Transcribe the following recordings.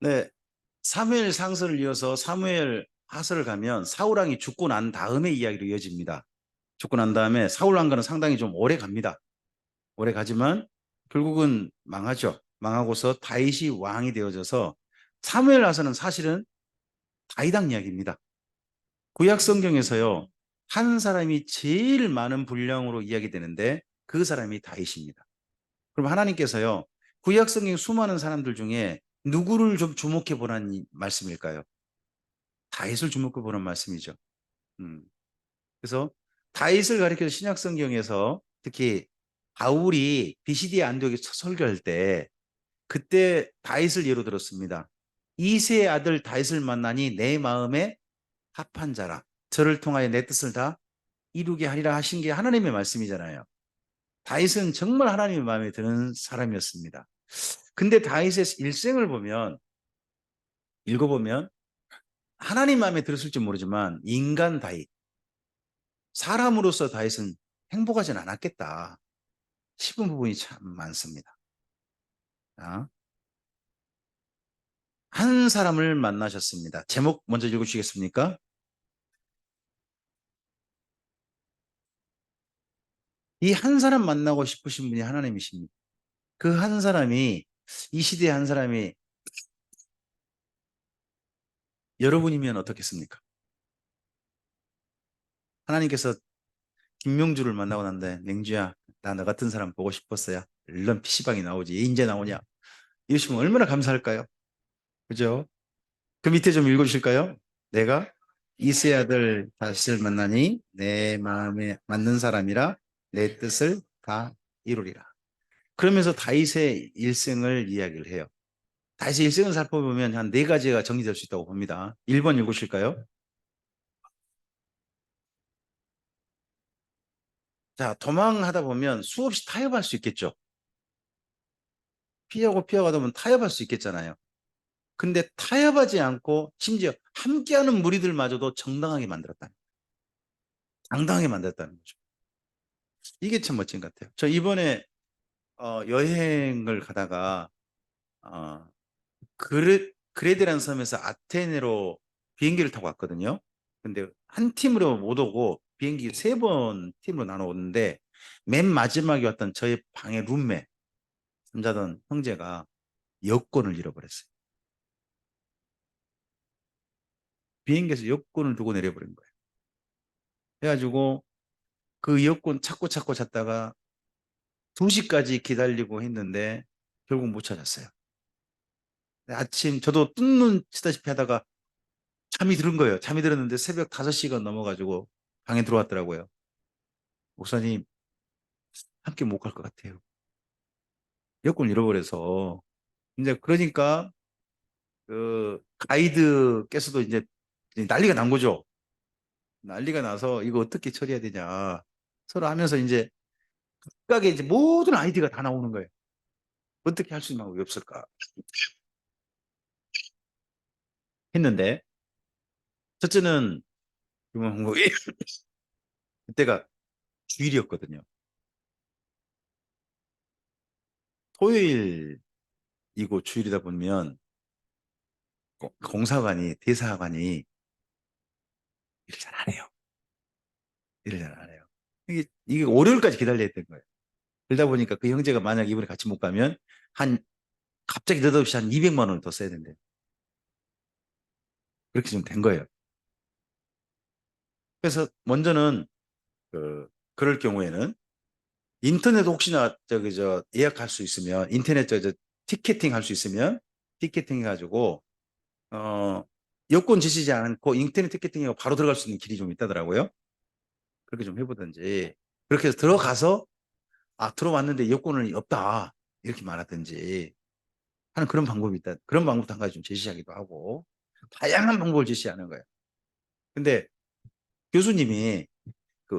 네, 사무엘 상서를 이어서 사무엘 하서를 가면 사울 왕이 죽고 난 다음에 이야기로 이어집니다. 죽고 난 다음에 사울 왕과는 상당히 좀 오래 갑니다. 오래 가지만 결국은 망하죠. 망하고서 다윗이 왕이 되어져서 사무엘 하서는 사실은 다윗왕 이야기입니다. 구약 성경에서요, 한 사람이 제일 많은 분량으로 이야기되는데 그 사람이 다윗입니다. 그럼 하나님께서요, 구약 성경 수많은 사람들 중에 누구를 좀 주목해 보라는 말씀일까요? 다윗을 주목해 보는 말씀이죠. 음. 그래서 다윗을 가리켜서 신약 성경에서 특히 바울이 비시디아 안디옥에 설교할 때 그때 다윗을 예로 들었습니다. 이새의 아들 다윗을 만나니 내 마음에 합한 자라. 저를 통하여 내 뜻을 다 이루게 하리라 하신 게 하나님의 말씀이잖아요. 다윗은 정말 하나님의 마음에 드는 사람이었습니다. 근데 다윗의 일생을 보면 읽어보면 하나님 마음에 들었을지 모르지만 인간 다윗, 사람으로서 다윗은 행복하진 않았겠다 싶은 부분이 참 많습니다. 한 사람을 만나셨습니다. 제목 먼저 읽어주시겠습니까? 이 한 사람 만나고 싶으신 분이 하나님이십니다. 그 한 사람이 이 시대의 한 사람이 여러분이면 어떻겠습니까? 하나님께서 김명주를 만나고 난데 맹주야 나 너 같은 사람 보고 싶었어요. 얼른 PC방이 나오지 인제 나오냐 이러시면 얼마나 감사할까요? 그죠? 그 밑에 좀 읽어주실까요? 내가 이세 아들 다윗을 만나니 내 마음에 맞는 사람이라 내 뜻을 다 이루리라. 그러면서 다윗의 일생을 이야기를 해요. 다윗의 일생을 살펴보면 한 네 가지가 정리될 수 있다고 봅니다. 1번 읽으실까요? 자, 도망하다 보면 수없이 타협할 수 있겠죠. 피하고 피하다 보면 타협할 수 있겠잖아요. 근데 타협하지 않고 심지어 함께하는 무리들마저도 정당하게 만들었다는, 당당하게 만들었다는 거죠. 이게 참 멋진 것 같아요. 저 이번에 여행을 가다가 어, 그레데라는 섬에서 아테네로 비행기를 타고 왔거든요. 근데 한 팀으로 못 오고 비행기 세 번 팀으로 나눠 오는데 맨 마지막에 왔던 저희 방의 룸메 잠자던 형제가 여권을 잃어버렸어요. 비행기에서 여권을 두고 내려버린 거예요. 해가지고 그 여권 찾고 찾고 찾다가 2시까지 기다리고 했는데 결국 못 찾았어요. 아침 저도 뜬눈 치다시피 하다가 잠이 들은 거예요. 잠이 들었는데 새벽 5시가 넘어가지고 방에 들어왔더라고요. 목사님 함께 못 갈 것 같아요. 여권 잃어버려서 이제 그러니까 그 가이드께서도 이제 난리가 난 거죠. 난리가 나서 이거 어떻게 처리해야 되냐 서로 하면서 이제 각각의 이제 모든 아이디어가 다 나오는 거예요. 어떻게 할 수 있는 방법이 없을까 했는데 첫째는 유머 항목이 그때가 주일이었거든요. 토요일이고 주일이다 보면 공사관이 대사관이 일을 잘 안 해요. 일을 잘 안 해요. 이게 월요일까지 기다려야 했던 거예요. 그러다 보니까 그 형제가 만약 이번에 같이 못 가면 한 갑자기 느닷없이 한 200만 원을 더 써야 된대요. 그렇게 좀 된 거예요. 그래서 먼저는 그럴 경우에는 인터넷 혹시나 저기 저 예약할 수 있으면 인터넷 저 티켓팅 할 수 있으면 티켓팅 해가지고 어 여권 지시지 않고 인터넷 티켓팅하고 바로 들어갈 수 있는 길이 좀 있다더라고요. 그렇게 좀 해보든지 그렇게 해서 들어가서 들어왔는데 여권이 없다 이렇게 말하든지 하는 그런 방법이 있다. 그런 방법도 한 가지 좀 제시하기도 하고 다양한 방법을 제시하는 거예요. 근데 교수님이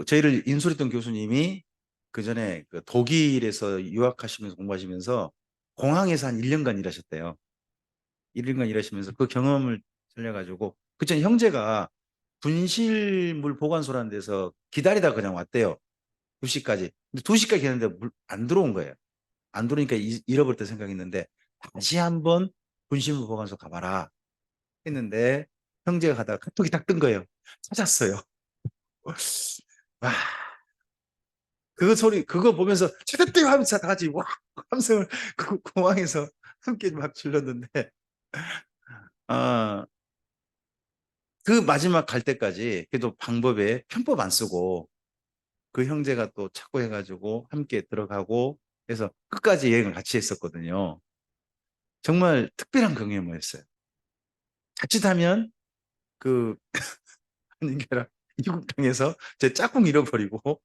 저희를 인솔했던 교수님이 그 전에 그 독일에서 유학하시면서 공부하시면서 공항에서 한 1년간 일하셨대요. 1년간 일하시면서 그 경험을 살려가지고 그전 형제가 분실물 보관소라는 데서 기다리다 그냥 왔대요. 2시까지. 근데 2시까지 했는데 안 들어온 거예요. 안 들어오니까 잃어버렸다 생각했는데 다시 한번 군심을 보관소 가봐라 했는데 형제가 가다가 카톡이 딱 뜬 거예요. 찾았어요. 와, 그거 보면서 찾았대요 하면서 다 같이 와 함성을 그 공항에서 함께 막 질렀는데, 아, 그 마지막 갈 때까지 그래도 방법에 편법 안 쓰고 그 형제가 또 찾고 해가지고 함께 들어가고 해서 끝까지 여행을 같이 했었거든요. 정말 특별한 경험이었어요. 자칫하면 그 한인계랑 이국 땅에서 제 짝꿍 잃어버리고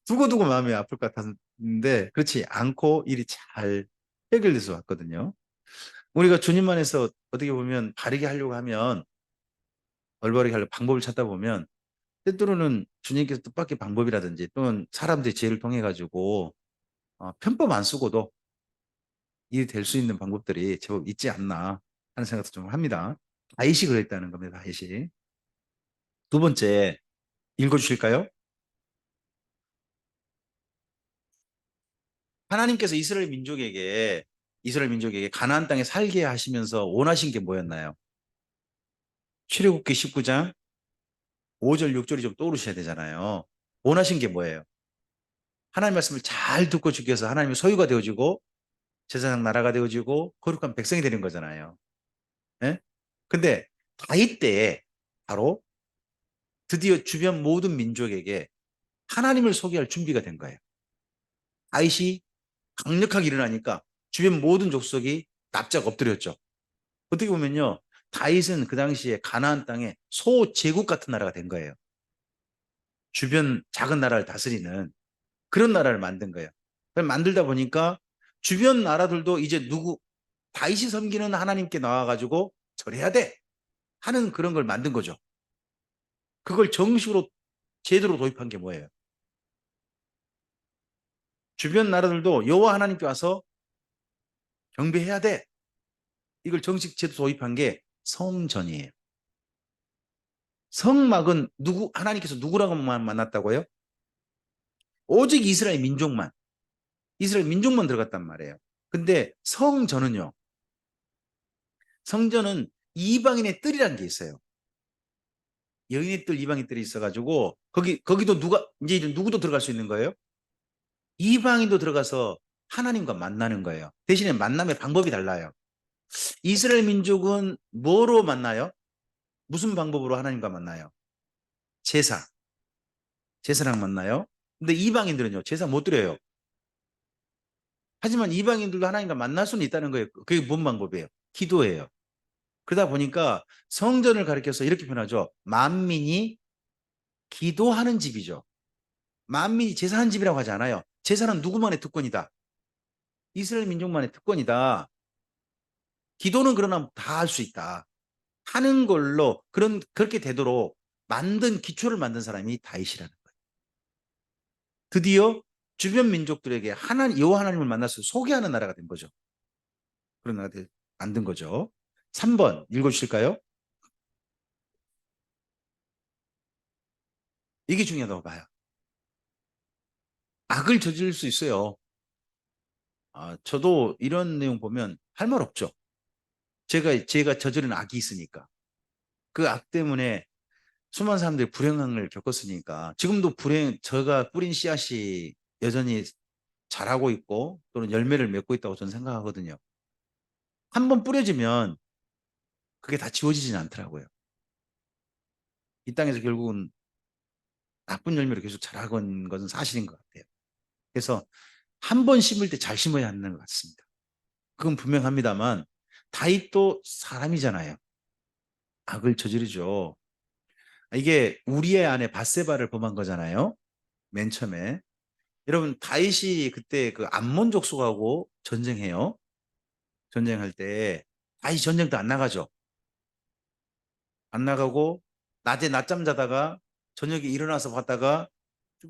두고두고 마음이 아플 것 같았는데 그렇지 않고 일이 잘 해결돼서 왔거든요. 우리가 주님 안에서 어떻게 보면 바르게 하려고 하면, 올바르게 하려고 방법을 찾다 보면 때때로는 주님께서 뜻밖의 방법이라든지 또는 사람들의 지혜를 통해 가지고 편법 안 쓰고도 일이 될 수 있는 방법들이 제법 있지 않나 하는 생각도 좀 합니다. 다윗이 그랬다는 겁니다. 다윗이. 두 번째 읽어주실까요? 하나님께서 이스라엘 민족에게 가나안 땅에 살게 하시면서 원하신 게 뭐였나요? 출애굽기 19장 5절 6절이 좀 떠오르셔야 되잖아요. 원하신 게 뭐예요? 하나님 말씀을 잘 듣고 지켜서 하나님의 소유가 되어지고 제사장 나라가 되어지고 거룩한 백성이 되는 거잖아요. 예? 근데 다윗 때에 바로 드디어 주변 모든 민족에게 하나님을 소개할 준비가 된 거예요. 다윗이 강력하게 일어나니까 주변 모든 족속이 납작 엎드렸죠. 어떻게 보면요, 다윗은 그 당시에 가나안 땅에 소제국 같은 나라가 된 거예요. 주변 작은 나라를 다스리는 그런 나라를 만든 거예요. 만들다 보니까 주변 나라들도 이제 다윗이 섬기는 하나님께 나와가지고 절해야 돼 하는 그런 걸 만든 거죠. 그걸 정식으로 제대로 도입한 게 뭐예요? 주변 나라들도 여호와 하나님께 와서 경배해야 돼. 이걸 정식 제도 도입한 게 성전이에요. 성막은 하나님께서 누구라고만 만났다고요? 오직 이스라엘 민족만 들어갔단 말이에요. 근데 성전은 이방인의 뜰이라는 게 있어요. 여인의 뜰, 이방인 뜰이 있어가지고 거기도 이제 누구도 들어갈 수 있는 거예요? 이방인도 들어가서 하나님과 만나는 거예요. 대신에 만남의 방법이 달라요. 이스라엘 민족은 뭐로 만나요? 무슨 방법으로 하나님과 만나요? 제사. 제사랑 만나요. 근데 이방인들은요, 제사 못 드려요. 하지만 이방인들도 하나님과 만날 수는 있다는 거예요. 그게 뭔 방법이에요? 기도예요. 그러다 보니까 성전을 가리켜서 이렇게 표현하죠. 만민이 기도하는 집이죠. 만민이 제사하는 집이라고 하지 않아요. 제사는 누구만의 특권이다. 이스라엘 민족만의 특권이다. 기도는 그러나 다 할 수 있다. 하는 걸로 그렇게 되도록 기초를 만든 사람이 다윗이라는 거예요. 드디어 주변 민족들에게 여호와 하나님을 만나서 소개하는 나라가 된 거죠. 그런 나라를 만든 거죠. 3번 읽어주실까요? 이게 중요하다고 봐요. 악을 저지를 수 있어요. 저도 이런 내용 보면 할 말 없죠. 제가 저지른 악이 있으니까. 그 악 때문에 수많은 사람들이 불행을 겪었으니까 지금도 제가 뿌린 씨앗이 여전히 자라고 있고 또는 열매를 맺고 있다고 저는 생각하거든요. 한번 뿌려지면 그게 다 지워지진 않더라고요. 이 땅에서 결국은 나쁜 열매를 계속 자라건 것은 사실인 것 같아요. 그래서 한 번 심을 때 잘 심어야 하는 것 같습니다. 그건 분명합니다만 다윗도 사람이잖아요. 악을 저지르죠. 이게 우리의 아내 밧세바를 범한 거잖아요. 맨 처음에. 여러분 다윗이 그때 그 암몬 족속하고 전쟁해요. 전쟁할 때 다윗이 전쟁도 안 나가죠. 안 나가고 낮에 낮잠 자다가 저녁에 일어나서 봤다가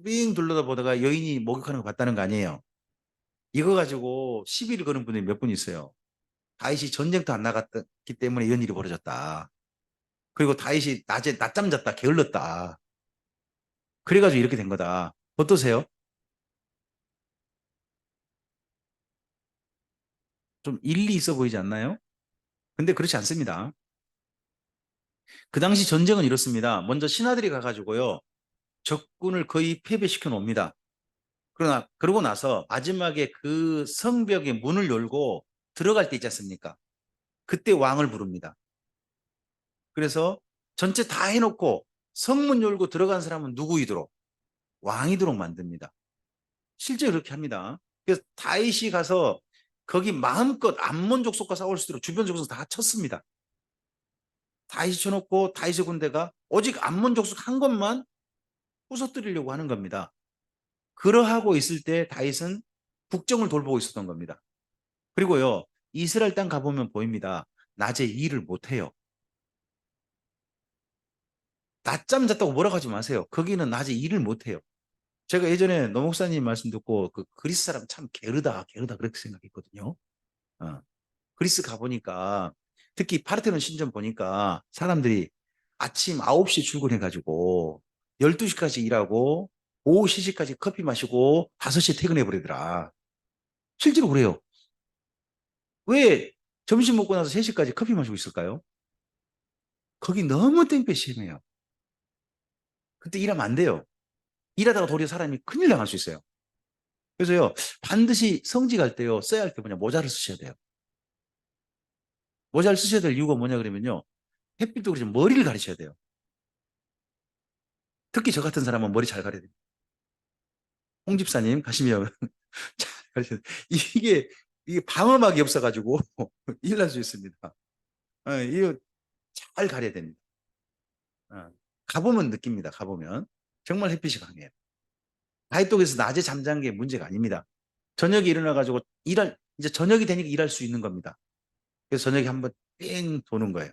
삥 둘러다 보다가 여인이 목욕하는 거 봤다는 거 아니에요. 이거 가지고 시비를 거는 분이 몇 분 있어요. 다윗이 전쟁도 안 나갔기 때문에 이런 일이 벌어졌다. 그리고 다윗이 낮에 낮잠 잤다 게을렀다. 그래가지고 이렇게 된 거다. 어떠세요? 좀 일리 있어 보이지 않나요? 근데 그렇지 않습니다. 그 당시 전쟁은 이렇습니다. 먼저 신하들이 가가지고요. 적군을 거의 패배시켜 놓습니다. 그러고 나서 마지막에 그 성벽의 문을 열고 들어갈 때 있지 않습니까? 그때 왕을 부릅니다. 그래서 전체 다 해놓고 성문 열고 들어간 사람은 누구이도록 왕이도록 만듭니다. 실제 그렇게 합니다. 그래서 다윗이 가서 거기 마음껏 암몬 족속과 싸울 수 있도록 주변 족속 다 쳤습니다. 다윗이 쳐놓고 다윗의 군대가 오직 암몬 족속 한 것만 부서뜨리려고 하는 겁니다. 그러하고 있을 때 다윗은 국정을 돌보고 있었던 겁니다. 그리고요, 이스라엘 땅 가보면 보입니다. 낮에 일을 못해요. 낮잠 잤다고 뭐라고 하지 마세요. 거기는 낮에 일을 못해요. 제가 예전에 노 목사님 말씀 듣고 그 그리스 사람 참 게으르다, 게으르다 그렇게 생각했거든요. 어. 그리스 가보니까 특히 파르테논 신전 보니까 사람들이 아침 9시 출근해가지고 12시까지 일하고 오후 3시까지 커피 마시고 5시에 퇴근해버리더라. 실제로 그래요. 왜 점심 먹고 나서 3시까지 커피 마시고 있을까요? 거기 너무 땡볕 심해요. 그때 일하면 안 돼요. 일하다가 도리어 사람이 큰일 당할 수 있어요. 그래서요, 반드시 성지 갈 때요, 써야 할 때 뭐냐, 모자를 쓰셔야 돼요. 모자를 쓰셔야 될 이유가 뭐냐 그러면요, 햇빛도 그렇지만 머리를 가리셔야 돼요. 특히 저 같은 사람은 머리 잘 가려야 돼요. 홍 집사님 가시면 잘 가리셔야 돼요. 이게 방어막이 없어가지고 일 날 수 있습니다. 이거 잘 가려야 됩니다. 가보면 느낍니다. 가보면 정말 햇빛이 강해요. 다이톡에서 낮에 잠자는 게 문제가 아닙니다. 저녁에 일어나가지고 이제 저녁이 되니까 일할 수 있는 겁니다. 그래서 저녁에 한번 뺑 도는 거예요.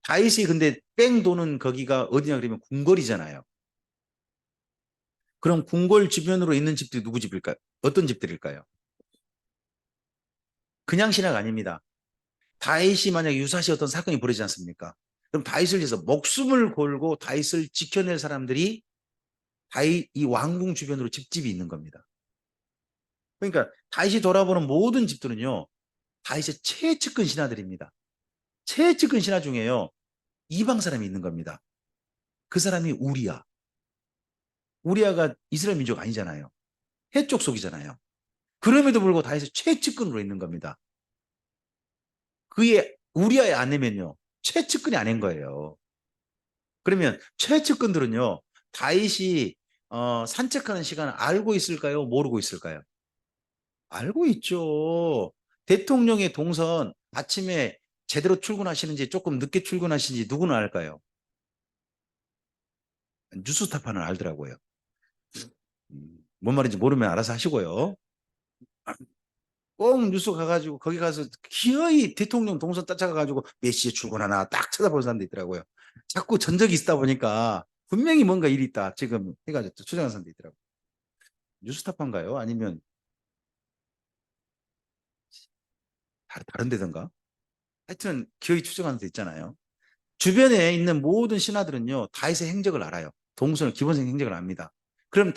다윗이 근데 뺑 도는 거기가 어디냐 그러면 궁궐이잖아요. 그럼 궁궐 주변으로 있는 집들이 누구 집일까요? 어떤 집들일까요? 그냥 신하가 아닙니다. 다윗이 만약 유사시 어떤 사건이 벌어지지 않습니까? 그럼 다윗을 위해서 목숨을 걸고 다윗을 지켜낼 사람들이 다윗 이 왕궁 주변으로 집집이 있는 겁니다. 그러니까 다윗이 돌아보는 모든 집들은요, 다윗의 최측근 신하들입니다. 최측근 신하 중에요, 이방 사람이 있는 겁니다. 그 사람이 우리야. 우리야가 이스라엘 민족 아니잖아요. 해쪽 속이잖아요. 그럼에도 불구하고 다윗의 최측근으로 있는 겁니다. 그의 우리야의 아내면요, 최측근이 아닌 거예요. 그러면 최측근들은요, 다윗이 산책하는 시간을 알고 있을까요? 모르고 있을까요? 알고 있죠. 대통령의 동선 아침에 제대로 출근하시는지 조금 늦게 출근하시는지 누구는 알까요? 뉴스타파는 알더라고요. 뭔 말인지 모르면 알아서 하시고요. 꼭 뉴스 가가지고 거기 가서 기어이 대통령 동선 따라가가지고 몇 시에 출근하나 딱 쳐다보는 사람도 있더라고요. 자꾸 전적이 있다 보니까 분명히 뭔가 일이 있다 지금 해가지고 추정하는 사람도 있더라고요. 뉴스타파인가요? 아니면 다른 데던가? 하여튼 기어이 추정하는 데 있잖아요. 주변에 있는 모든 신하들은요, 다윗의 행적을 알아요. 동선을, 기본적인 행적을 압니다. 그럼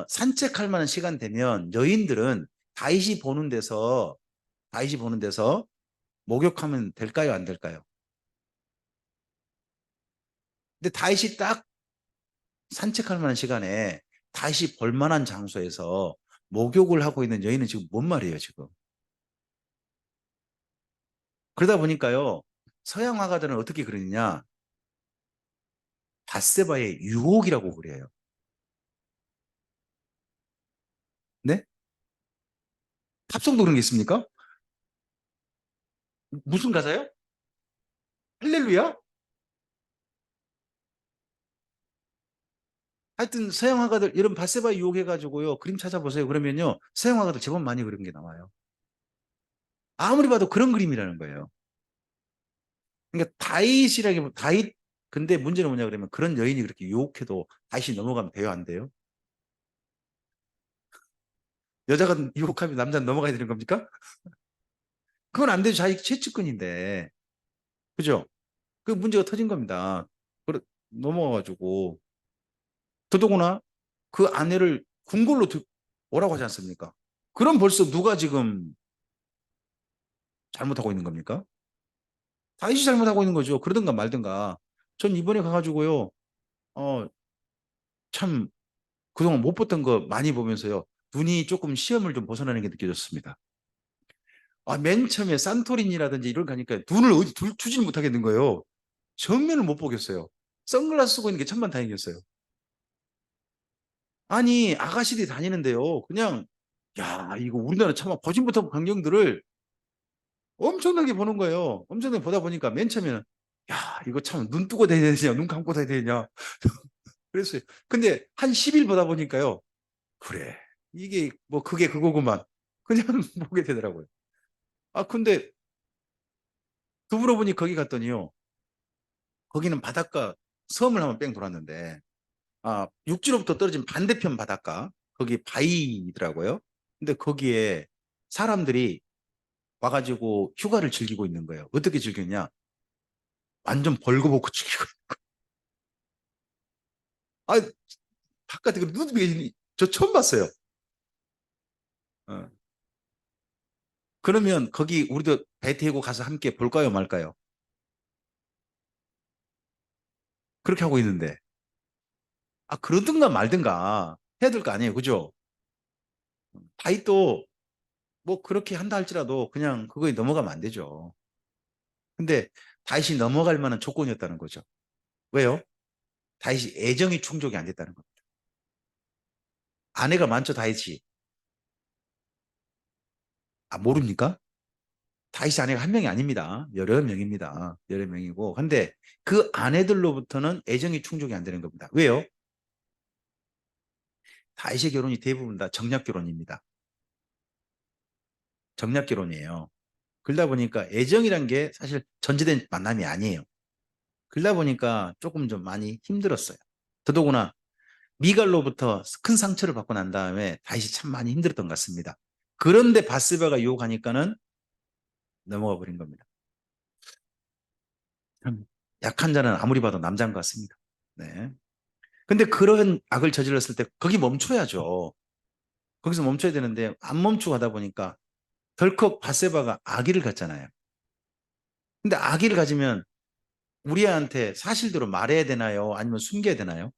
산책할 만한 시간 되면 여인들은 다윗이 보는 데서 목욕하면 될까요? 안 될까요? 근데 다윗이 딱 산책할 만한 시간에 다윗이 볼 만한 장소에서 목욕을 하고 있는 여인은 지금 뭔 말이에요, 지금? 그러다 보니까요, 서양 화가들은 어떻게 그러느냐? 밧세바의 유혹이라고 그래요. 네? 탑송도 그런 게 있습니까? 무슨 가사요? 할렐루야? 하여튼 서양 화가들 이런 밧세바 유혹해가지고요 그림 찾아보세요. 그러면요 서양 화가들 제법 많이 그런 게 나와요. 아무리 봐도 그런 그림이라는 거예요. 그러니까 다윗 근데 문제는 뭐냐 그러면 그런 여인이 그렇게 유혹해도 다윗이 넘어가면 돼요, 안 돼요? 여자가 유혹하면 남자는 넘어가야 되는 겁니까? 그건 안 되죠. 자기 최측근인데, 그죠? 그 문제가 터진 겁니다. 그래 넘어가가지고 더더구나 그 아내를 궁궐로 오라고 하지 않습니까? 그럼 벌써 누가 지금 잘못하고 있는 겁니까? 다윗이 잘못하고 있는 거죠. 그러든가 말든가. 전 이번에 가가지고요. 어, 참 그동안 못 봤던 거 많이 보면서요. 눈이 조금 시험을 좀 벗어나는 게 느껴졌습니다. 아, 맨 처음에 산토리니라든지 이런 거 가니까 눈을 어디 두질 못하겠는 거예요. 정면을 못 보겠어요. 선글라스 쓰고 있는 게 천만다행이었어요. 아니, 아가씨들이 다니는데요. 그냥, 야, 이거 우리나라 참 거진 못한 광경들을 엄청나게 보는 거예요. 엄청나게 보다 보니까 맨 처음에는, 야, 이거 참 눈 뜨고 다녀야 되냐, 눈 감고 다녀야 되냐. 그랬어요. 근데 한 10일 보다 보니까요. 그래. 이게 뭐 그게 그거구만. 그냥 보게 되더라고요. 아, 근데 두부로 보니 거기 갔더니요. 거기는 바닷가 섬을 한번 뺑 돌았는데, 아, 육지로부터 떨어진 반대편 바닷가, 거기 바위더라고요. 근데 거기에 사람들이 와가지고 휴가를 즐기고 있는 거예요. 어떻게 즐겼냐? 완전 벌거벗고 즐기고. 아, 바깥에 그 눈이 저 처음 봤어요. 어. 그러면 거기 우리도 배 태우고 가서 함께 볼까요, 말까요? 그렇게 하고 있는데. 아, 그러든가 말든가 해야 될 거 아니에요. 그죠? 바위도 뭐 그렇게 한다 할지라도 그냥 그거에 넘어가면 안 되죠. 근데 다시 넘어갈 만한 조건이었다는 거죠. 왜요? 다윗이 애정이 충족이 안 됐다는 겁니다. 아내가 많죠, 다윗이. 아, 모릅니까? 다윗이 아내가 한 명이 아닙니다. 여러 명입니다. 여러 명이고. 근데 그 아내들로부터는 애정이 충족이 안 되는 겁니다. 왜요? 다윗의 결혼이 대부분 다 정략 결혼입니다. 정략 결혼이에요. 그러다 보니까 애정이란 게 사실 전제된 만남이 아니에요. 그러다 보니까 조금 좀 많이 힘들었어요. 더더구나 미갈로부터 큰 상처를 받고 난 다음에 다윗이 참 많이 힘들었던 것 같습니다. 그런데 바스바가 유혹하니까는 넘어가 버린 겁니다. 참 약한 자는 아무리 봐도 남자인 것 같습니다. 네. 근데 그런 악을 저질렀을 때 거기 멈춰야죠. 거기서 멈춰야 되는데 안 멈추고 하다 보니까 덜컥 바세바가 아기를 갖잖아요. 근데 아기를 가지면 우리한테 사실대로 말해야 되나요? 아니면 숨겨야 되나요?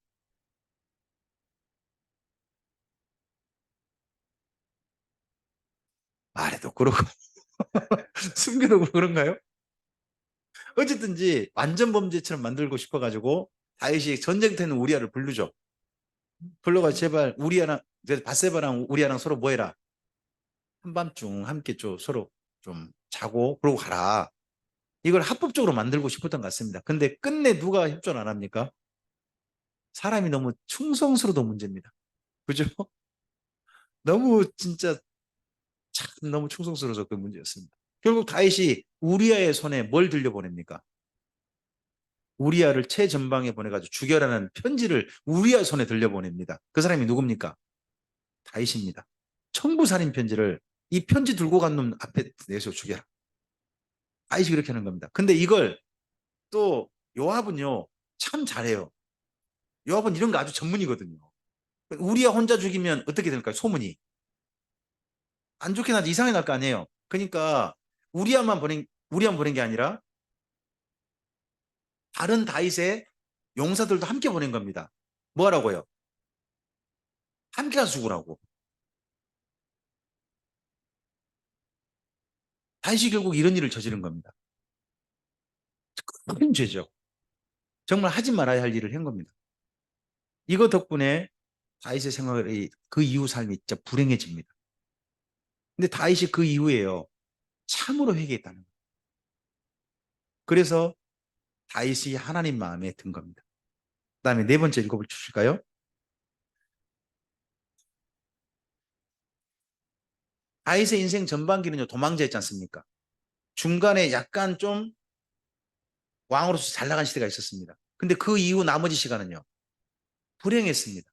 말해도 그러고 숨겨도 그러고 그런가요? 어쨌든지 완전 범죄처럼 만들고 싶어가지고 다윗이 전쟁터에는 우리아를 부르죠. 불러가 제발 우리아랑 바세바랑 우리아랑 서로 뭐해라. 한밤중 함께 좀 서로 좀 자고 그러고 가라. 이걸 합법적으로 만들고 싶었던 것 같습니다. 근데 끝내 누가 협조를 안 합니까? 사람이 너무 충성스러워도 문제입니다. 그죠? 너무 진짜 참 너무 충성스러워서 그 문제였습니다. 결국 다윗이 우리아의 손에 뭘 들려보냅니까? 우리아를 최전방에 보내가지고 죽여라는 편지를 우리아 손에 들려보냅니다. 그 사람이 누굽니까? 다윗입니다. 청부살인 편지를 이 편지 들고 간 놈 앞에 내서 죽여라. 다윗이 그렇게 하는 겁니다. 근데 이걸 또 요압은요 참 잘해요. 요압은 이런 거 아주 전문이거든요. 우리야 혼자 죽이면 어떻게 될까요? 소문이 안 좋게 나지 이상하게 날 거 아니에요. 그러니까 우리야만 보낸 게 아니라 다른 다윗의 용사들도 함께 보낸 겁니다. 뭐 하라고요? 함께 가서 죽으라고. 다윗이 결국 이런 일을 저지른 겁니다. 큰 죄죠. 정말 하지 말아야 할 일을 한 겁니다. 이거 덕분에 다윗의 생활이 그 이후 삶이 진짜 불행해집니다. 근데 다윗이 그 이후에요. 참으로 회개했다는 거예요. 그래서 다윗이 하나님 마음에 든 겁니다. 그다음에 네 번째 읽어볼 주실까요? 다윗의 인생 전반기는요 도망자였지 않습니까? 중간에 약간 좀 왕으로서 잘 나간 시대가 있었습니다. 근데 그 이후 나머지 시간은요 불행했습니다.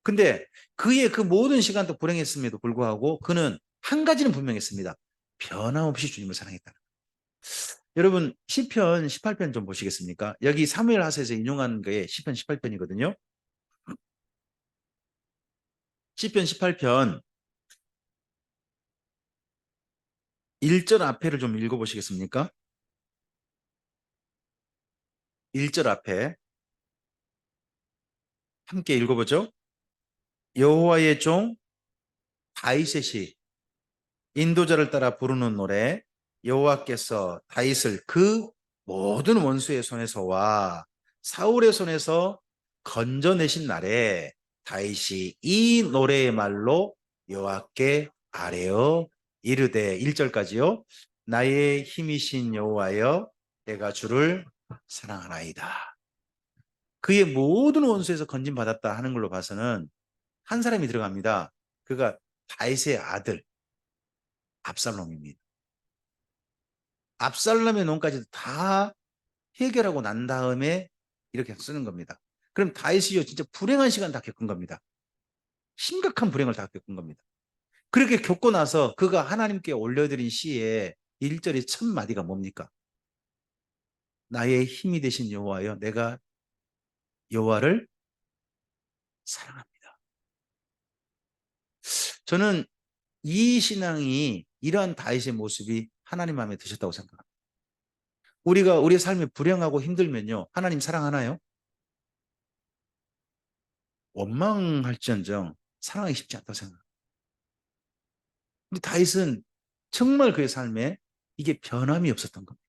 근데 그의 그 모든 시간도 불행했음에도 불구하고 그는 한 가지는 분명했습니다. 변함없이 주님을 사랑했다는. 여러분 시편 18편 좀 보시겠습니까? 여기 사무엘 하서에서 인용한 게 시편 18편이거든요. 시편 18편 1절 앞에를 좀 읽어보시겠습니까? 1절 앞에 함께 읽어보죠. 여호와의 종 다윗의 인도자를 따라 부르는 노래. 여호와께서 다윗을 그 모든 원수의 손에서와 사울의 손에서 건져내신 날에 다윗이 이 노래의 말로 여호와께 아뢰어 이르되 1절까지요. 나의 힘이신 여호와여 내가 주를 사랑하나이다. 그의 모든 원수에서 건진받았다 하는 걸로 봐서는 한 사람이 들어갑니다. 그가 다윗의 아들 압살롬입니다. 압살롬의 논까지 다 해결하고 난 다음에 이렇게 쓰는 겁니다. 그럼 다윗이요 진짜 불행한 시간 다 겪은 겁니다. 심각한 불행을 다 겪은 겁니다. 그렇게 겪고 나서 그가 하나님께 올려드린 시에 1절의 첫 마디가 뭡니까? 나의 힘이 되신 여호와여 내가 여호와를 사랑합니다. 저는 이 신앙이 이러한 다윗의 모습이 하나님 마음에 드셨다고 생각합니다. 우리가 우리의 삶이 불행하고 힘들면요 하나님 사랑하나요? 원망할지언정 사랑하기 쉽지 않다고 생각합니다. 근데 다윗은 정말 그의 삶에 이게 변함이 없었던 겁니다.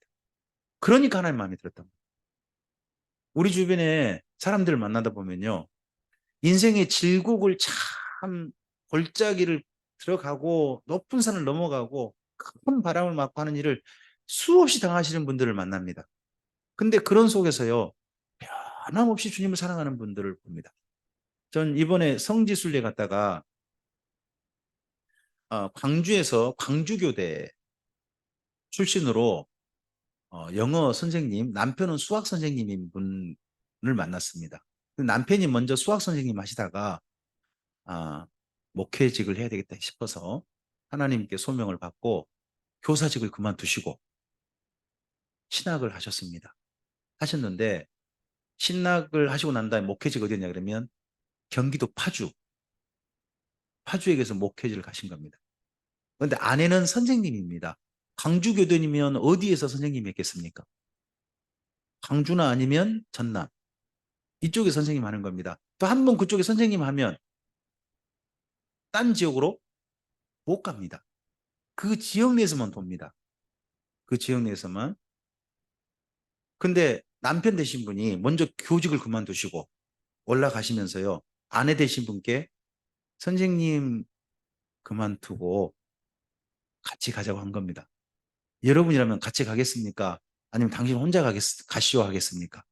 그러니까 하나님 마음에 들었던 겁니다. 우리 주변에 사람들을 만나다 보면요 인생의 질곡을 참 골짜기를 들어가고 높은 산을 넘어가고 큰 바람을 맞고 하는 일을 수없이 당하시는 분들을 만납니다. 근데 그런 속에서요 변함없이 주님을 사랑하는 분들을 봅니다. 전 이번에 성지순례 갔다가 광주에서 광주교대 출신으로 영어 선생님, 남편은 수학 선생님인 분을 만났습니다. 남편이 먼저 수학 선생님 하시다가 아, 목회직을 해야 되겠다 싶어서 하나님께 소명을 받고 교사직을 그만두시고 신학을 하셨습니다. 하셨는데 신학을 하시고 난 다음에 목회직 어디였냐 그러면 경기도 파주에 계서 목회직을 가신 겁니다. 그런데 아내는 선생님입니다. 광주교도이면 어디에서 선생님이 했겠습니까? 광주나 아니면 전남 이쪽에 선생님 하는 겁니다. 또 한 번 그쪽에 선생님 하면 딴 지역으로 못 갑니다. 그 지역 내에서만 돕니다. 그 지역 내에서만. 근데 남편 되신 분이 먼저 교직을 그만두시고 올라가시면서요. 아내 되신 분께 선생님 그만두고 같이 가자고 한 겁니다. 여러분이라면 같이 가겠습니까? 아니면 당신 혼자 가시오 하겠습니까?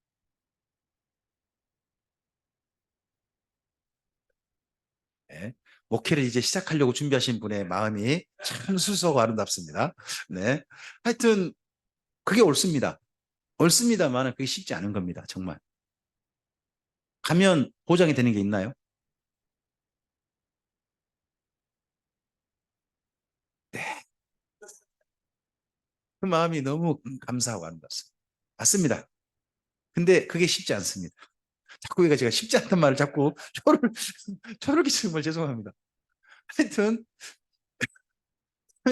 네. 목회를 이제 시작하려고 준비하신 분의 마음이 참 수수하고 아름답습니다. 네. 하여튼 그게 옳습니다. 옳습니다만 그게 쉽지 않은 겁니다. 정말. 가면 보장이 되는 게 있나요? 네. 그 마음이 너무 감사하고 아름답습니다. 맞습니다. 근데 그게 쉽지 않습니다. 자꾸 제가 쉽지 않단 말을 자꾸 초를 끼치는 걸 죄송합니다. 하여튼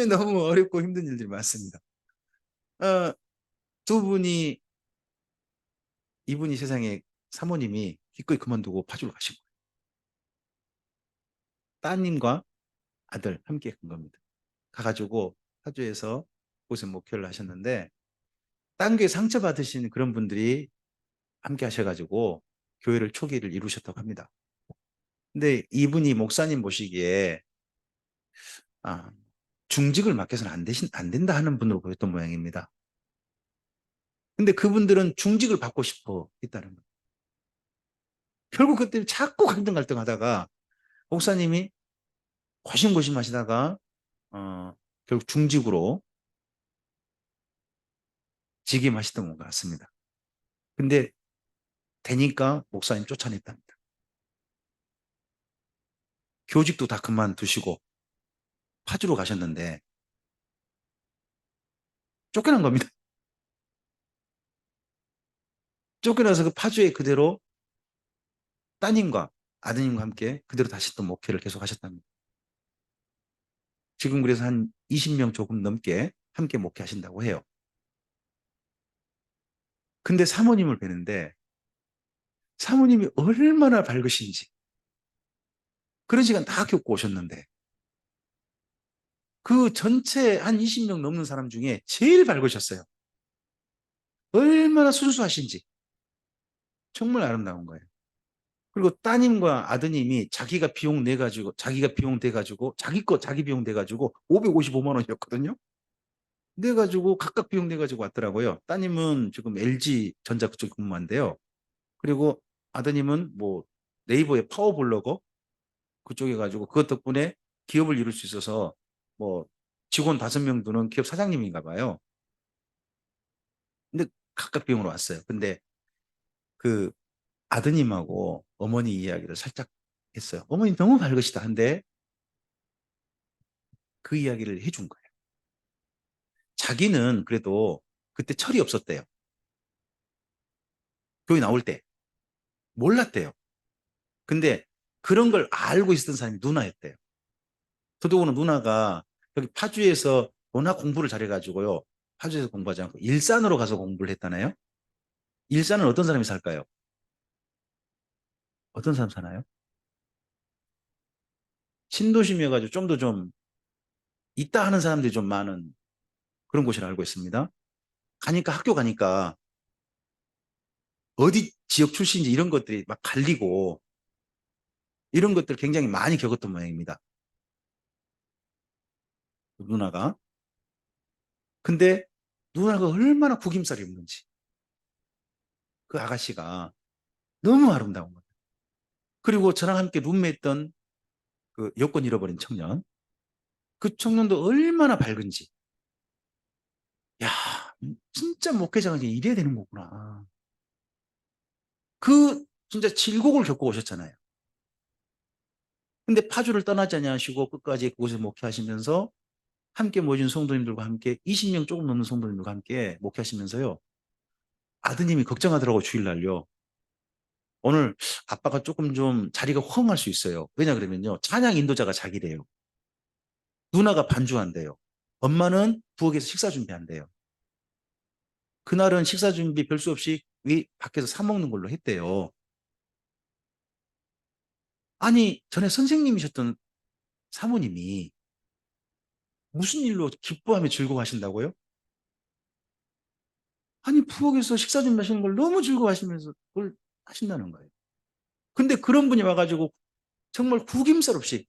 너무 어렵고 힘든 일들이 많습니다. 어, 두 분이 이분이 세상에 사모님이 기꺼이 그만두고 파주로 가신 거예요. 따님과 아들 함께 간 겁니다. 가가지고 파주에서 곳에 목회를 하셨는데 딴 교회 상처받으신 그런 분들이 함께 하셔가지고 교회를 초기를 이루셨다고 합니다. 근데 이분이 목사님 보시기에 아, 중직을 맡겨서는 안 된다 하는 분으로 보였던 모양입니다. 근데 그분들은 중직을 받고 싶어 했다는 거예요. 결국 그때 자꾸 갈등 하다가 목사님이 고심고심 하시다가 결국 중직으로 직임하시던 것 같습니다. 근데 되니까 목사님 쫓아냈답니다. 교직도 다 그만두시고 파주로 가셨는데 쫓겨난 겁니다. 쫓겨나서 그 파주에 그대로 따님과 아드님과 함께 그대로 다시 또 목회를 계속 하셨답니다. 지금 그래서 한 20명 조금 넘게 함께 목회하신다고 해요. 근데 사모님을 뵈는데 사모님이 얼마나 밝으신지 그런 시간 다 겪고 오셨는데 그 전체 한 20명 넘는 사람 중에 제일 밝으셨어요. 얼마나 순수하신지 정말 아름다운 거예요. 그리고 따님과 아드님이 자기가 비용 내가지고 자기 거 자기 비용 내가지고 555만 원이었거든요. 내가지고 각각 비용 내가지고 왔더라고요. 따님은 지금 LG 전자 그쪽 근무한대요. 그리고 아드님은 뭐 네이버의 파워블로거 그쪽에 가지고 그것 덕분에 기업을 이룰 수 있어서 뭐 직원 5명 두는 기업 사장님인가 봐요. 근데 각각 비용으로 왔어요. 근데 그 아드님하고 어머니 이야기를 살짝 했어요. 어머니 너무 밝으시다 한데 그 이야기를 해준 거예요. 자기는 그래도 그때 철이 없었대요. 교회 나올 때 몰랐대요. 근데 그런 걸 알고 있었던 사람이 누나였대요. 더더구나 누나가 여기 파주에서 워낙 공부를 잘해가지고요. 파주에서 공부하지 않고 일산으로 가서 공부를 했다나요? 일산은 어떤 사람이 살까요? 어떤 사람 사나요? 신도심이어가지고 좀 더 좀 있다 하는 사람들이 좀 많은 그런 곳이라 알고 있습니다. 가니까 학교 가니까 어디 지역 출신인지 이런 것들이 막 갈리고 이런 것들 굉장히 많이 겪었던 모양입니다. 누나가. 근데 누나가 얼마나 구김살이 없는지 그 아가씨가 너무 아름다운 거예요. 그리고 저랑 함께 룸메했던 그 여권 잃어버린 청년 그 청년도 얼마나 밝은지 야 진짜 목회자가 이래야 되는 거구나. 그 진짜 질곡을 겪고 오셨잖아요. 근데 파주를 떠나지 않으시고 끝까지 그곳에 목회하시면서 함께 모인 성도님들과 함께 20명 조금 넘는 성도님들과 함께 목회하시면서요. 아드님이 걱정하더라고 주일날요. 오늘 아빠가 조금 좀 자리가 허응할 수 있어요. 왜냐 그러면요. 찬양 인도자가 자기래요. 누나가 반주한대요. 엄마는 부엌에서 식사 준비한대요. 그날은 식사 준비 별 수 없이 밖에서 사 먹는 걸로 했대요. 아니 전에 선생님이셨던 사모님이 무슨 일로 기뻐하며 즐거워하신다고요? 아니 부엌에서 식사 준비하시는 걸 너무 즐거워하시면서 그걸 하신다는 거예요. 근데 그런 분이 와가지고 정말 구김살 없이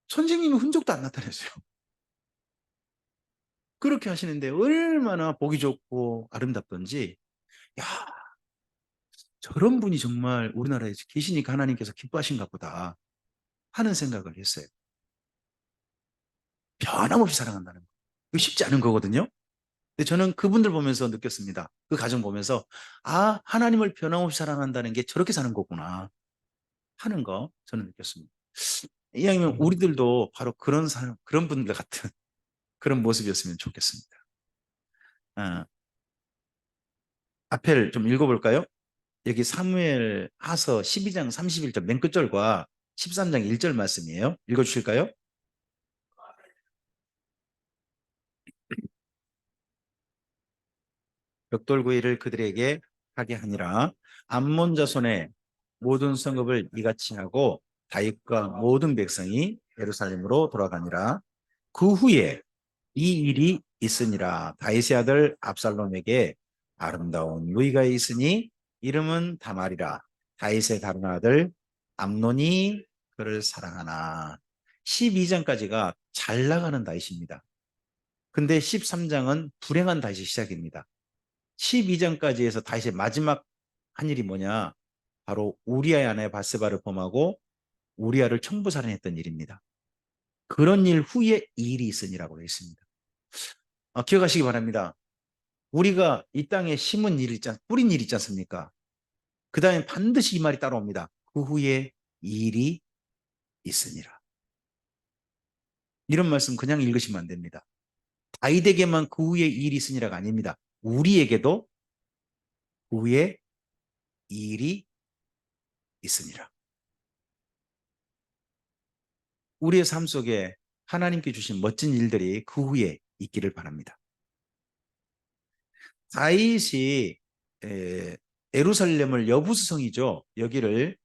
선생님의 흔적도 안 나타냈어요. 그렇게 하시는데 얼마나 보기 좋고 아름답던지 야 저런 분이 정말 우리나라에 계시니까 하나님께서 기뻐하신가 보다 하는 생각을 했어요. 변함없이 사랑한다는 거. 이거 쉽지 않은 거거든요. 근데 저는 그분들 보면서 느꼈습니다. 그 가정 보면서 아 하나님을 변함없이 사랑한다는 게 저렇게 사는 거구나 하는 거 저는 느꼈습니다. 이왕이면 우리들도 바로 그런 사람, 그런 분들 같은 그런 모습이었으면 좋겠습니다. 아, 앞에를 좀 읽어볼까요? 여기 사무엘 하서 12장 31절 맨 끝절과 13장 1절 말씀이에요. 읽어주실까요? 벽돌구이를 그들에게 하게 하니라. 암몬 자손의 모든 성읍을 이같이 하고 다윗과 모든 백성이 예루살렘으로 돌아가니라. 그 후에 이 일이 있으니라. 다윗의 아들 압살롬에게 아름다운 누이가 있으니 이름은 다말이라. 다윗의 다른 아들 암논이 그를 사랑하나. 12장까지가 잘 나가는 다윗입니다. 근데 13장은 불행한 다윗이 시작입니다. 12장까지 해서 다윗의 마지막 한 일이 뭐냐? 바로 우리아의 아내 바세바를 범하고 우리아를 청부살인했던 일입니다. 그런 일 후에 이 일이 있으니라고 되어 있습니다. 기억하시기 바랍니다. 우리가 이 땅에 심은 일 있지 뿌린 일 있지 않습니까? 그 다음에 반드시 이 말이 따라옵니다. 그 후에 이 일이 있으니라. 이런 말씀 그냥 읽으시면 안 됩니다. 다윗에게만 그 후에 이 일이 있으니라가 아닙니다. 우리에게도 그 후에 이 일이 있으니라. 우리의 삶 속에 하나님께 주신 멋진 일들이 그 후에 있기를 바랍니다. 다윗이 예루살렘을 여부수 성이죠. 여기를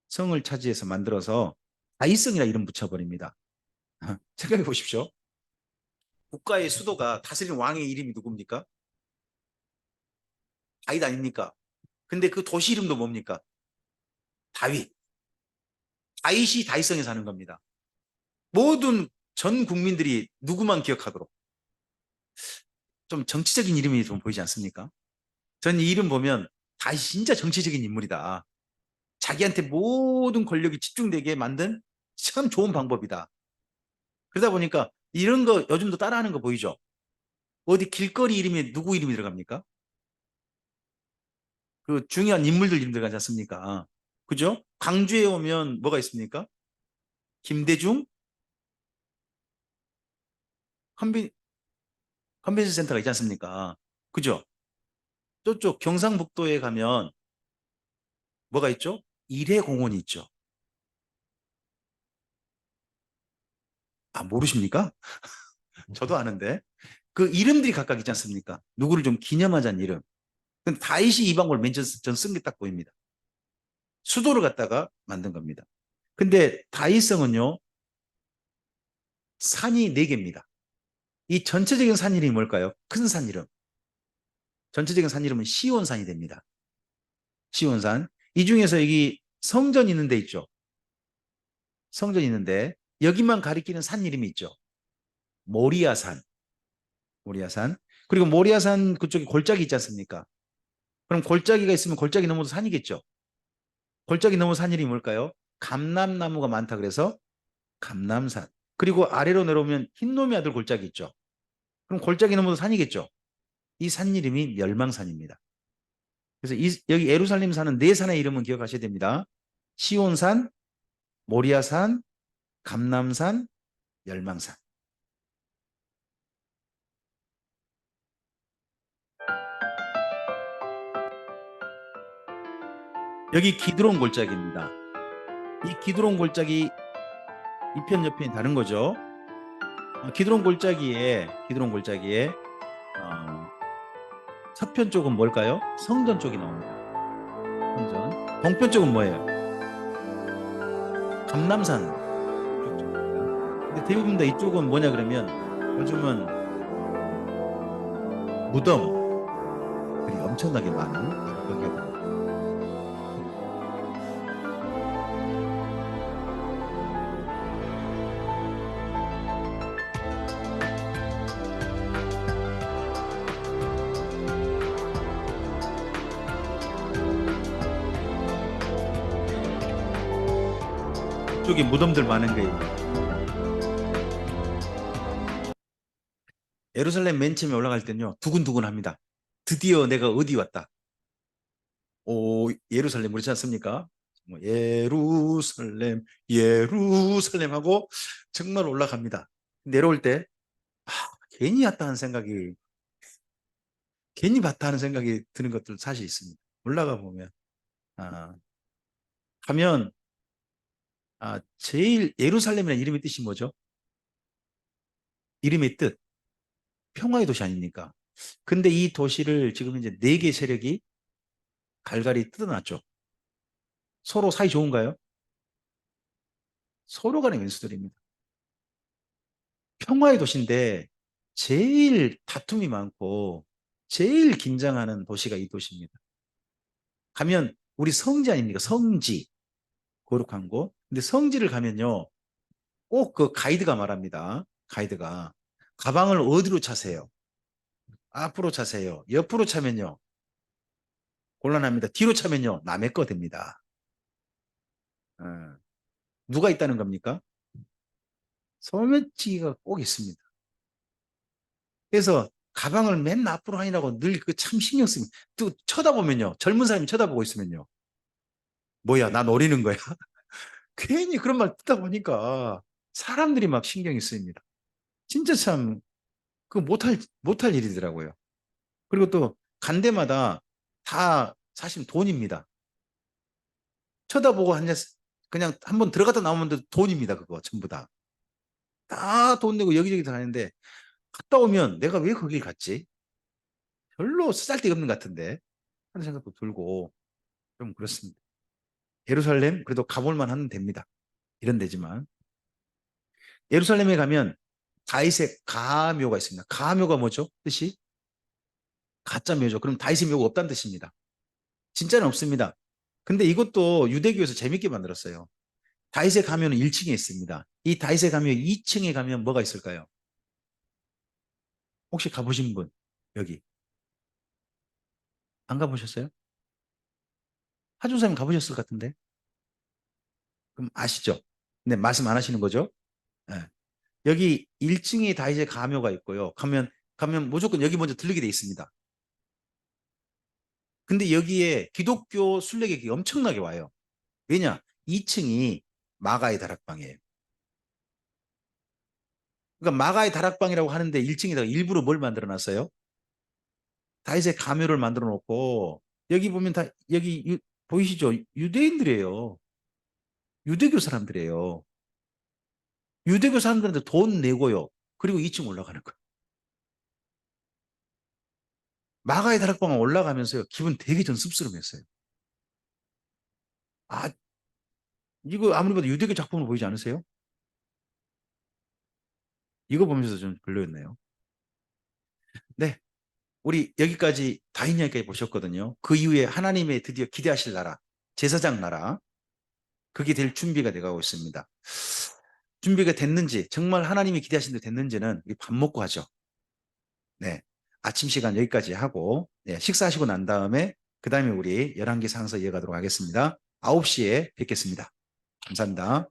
성을 차지해서 만들어서 다윗성이라 이름 붙여버립니다. 생각해 보십시오. 국가의 수도가 다스리는 왕의 이름이 누굽니까? 다윗 아닙니까? 근데 그 도시 이름도 뭡니까? 다윗. 다윗이 다윗성에 사는 겁니다. 모든 전 국민들이 누구만 기억하도록. 좀 정치적인 이름이 좀 보이지 않습니까? 전 이 이름 보면 다윗이 진짜 정치적인 인물이다. 자기한테 모든 권력이 집중되게 만든 참 좋은 방법이다. 그러다 보니까 이런 거 요즘도 따라하는 거 보이죠? 어디 길거리 이름에 누구 이름이 들어갑니까? 그 중요한 인물들 이름 들어가지 않습니까? 그죠? 광주에 오면 뭐가 있습니까? 김대중 컨벤, 컨벤션 센터가 있지 않습니까? 그죠? 저쪽 경상북도에 가면 뭐가 있죠? 일회공원이 있죠. 아, 모르십니까? 저도 아는데. 그 이름들이 각각 있지 않습니까? 누구를 좀 기념하자는 이름. 근데 다윗이 이 방법을 맨 처음 쓴 게 딱 보입니다. 수도를 갖다가 만든 겁니다. 근데 다윗성은요, 산이 네 개입니다. 이 전체적인 산 이름이 뭘까요? 큰 산 이름. 전체적인 산 이름은 시온산이 됩니다. 시온산. 이 중에서 여기 성전 있는 데 있죠. 성전 있는데 여기만 가리키는 산 이름이 있죠. 모리아산. 모리아산. 그리고 모리아산 그쪽에 골짜기 있지 않습니까? 그럼 골짜기가 있으면 골짜기 넘어도 산이겠죠. 골짜기 넘어 산 이름이 뭘까요? 감람나무가 많다 그래서 감람산. 그리고 아래로 내려오면 흰놈의 아들 골짜기 있죠. 그럼 골짜기 넘어도 산이겠죠. 이 산 이름이 멸망산입니다. 그래서 여기 예루살렘 사는 네 산의 이름은 기억하셔야 됩니다. 시온산, 모리아산, 감람산, 멸망산. 여기 기드론 골짜기입니다. 이 기드론 골짜기 이편 옆편이 다른 거죠. 기드론 골짜기에 서편 쪽은 뭘까요? 성전 쪽이 나옵니다. 성전. 동편 쪽은 뭐예요? 감람산 쪽입니다. 근데 대부분 다 이쪽은 뭐냐 그러면 요즘은 무덤들이 엄청나게 많은 여기가 됩니다. 이쪽에 무덤들 많은 거예요. 예루살렘 맨 처음에 올라갈 때는요 두근두근합니다. 드디어 내가 어디 왔다. 오, 예루살렘 그렇지 않습니까? 뭐 예루살렘 예루살렘 하고 정말 올라갑니다. 내려올 때 아, 괜히 왔다 하는 생각이 괜히 봤다 하는 생각이 드는 것들 사실 있습니다. 올라가 보면 아, 가면 제일 예루살렘이라는 이름의 뜻이 뭐죠? 이름의 뜻 평화의 도시 아닙니까? 근데 이 도시를 지금 이제 네 개 세력이 갈갈이 뜯어놨죠. 서로 사이 좋은가요? 서로 간의 왼수들입니다. 평화의 도시인데 제일 다툼이 많고 제일 긴장하는 도시가 이 도시입니다. 가면 우리 성지 아닙니까? 성지. 거룩한 곳. 근데 성지를 가면요. 꼭 그 가이드가 말합니다. 가이드가. 가방을 어디로 차세요? 앞으로 차세요. 옆으로 차면요. 곤란합니다. 뒤로 차면요. 남의 거 됩니다. 어, 누가 있다는 겁니까? 소매치기가 꼭 있습니다. 그래서 가방을 맨 앞으로 하느라고 늘 그 참 신경 쓰면 또 쳐다보면요. 젊은 사람이 쳐다보고 있으면요. 뭐야, 나 노리는 거야. 괜히 그런 말 듣다 보니까 사람들이 막 신경이 쓰입니다. 진짜 참, 그 못할 일이더라고요. 그리고 또 간 데마다 다 사실 돈입니다. 쳐다보고 그냥 한번 들어갔다 나오면 돈입니다. 그거 전부 다. 다 돈 내고 여기저기 다 하는데 갔다 오면 내가 왜 거길 갔지? 별로 쓰잘데가 없는 것 같은데 하는 생각도 들고 좀 그렇습니다. 예루살렘 그래도 가볼 만하면 됩니다. 이런 데지만 예루살렘에 가면 다윗의 가묘가 있습니다. 가묘가 뭐죠? 뜻이? 가짜 묘죠. 그럼 다윗의 묘가 없다는 뜻입니다. 진짜는 없습니다. 근데 이것도 유대교에서 재밌게 만들었어요. 다윗의 가묘는 1층에 있습니다. 이 다윗의 가묘 2층에 가면 뭐가 있을까요? 혹시 가보신 분? 여기. 안 가보셨어요? 하준사님 가보셨을 것 같은데? 그럼 아시죠? 근데 말씀 안 하시는 거죠? 예. 여기 1층에 다윗의 가묘가 있고요. 가면 무조건 여기 먼저 들르게 돼 있습니다. 근데 여기에 기독교 순례객이 엄청나게 와요. 왜냐? 2층이 마가의 다락방이에요. 그러니까 마가의 다락방이라고 하는데 1층에다가 일부러 뭘 만들어 놨어요? 다윗의 가묘를 만들어 놓고 여기 보면 다 여기 보이시죠? 유대인들이에요. 유대교 사람들이에요. 유대교 사람들한테 돈 내고요. 그리고 2층 올라가는 거예요. 마가의 다락방 올라가면서요. 기분 되게 전 씁쓸했어요. 아, 이거 아무리 봐도 유대교 작품으로 보이지 않으세요? 이거 보면서 좀 별로였네요. 네. 우리 여기까지 다인 이야기까지 보셨거든요. 그 이후에 하나님의 드디어 기대하실 나라, 제사장 나라, 그게 될 준비가 돼가고 있습니다. 준비가 됐는지, 정말 하나님이 기대하신 대로 됐는지는 우리 밥 먹고 하죠. 네. 아침 시간 여기까지 하고, 네, 식사하시고 난 다음에, 그 다음에 우리 11개 상서 이어가도록 하겠습니다. 9시에 뵙겠습니다. 감사합니다.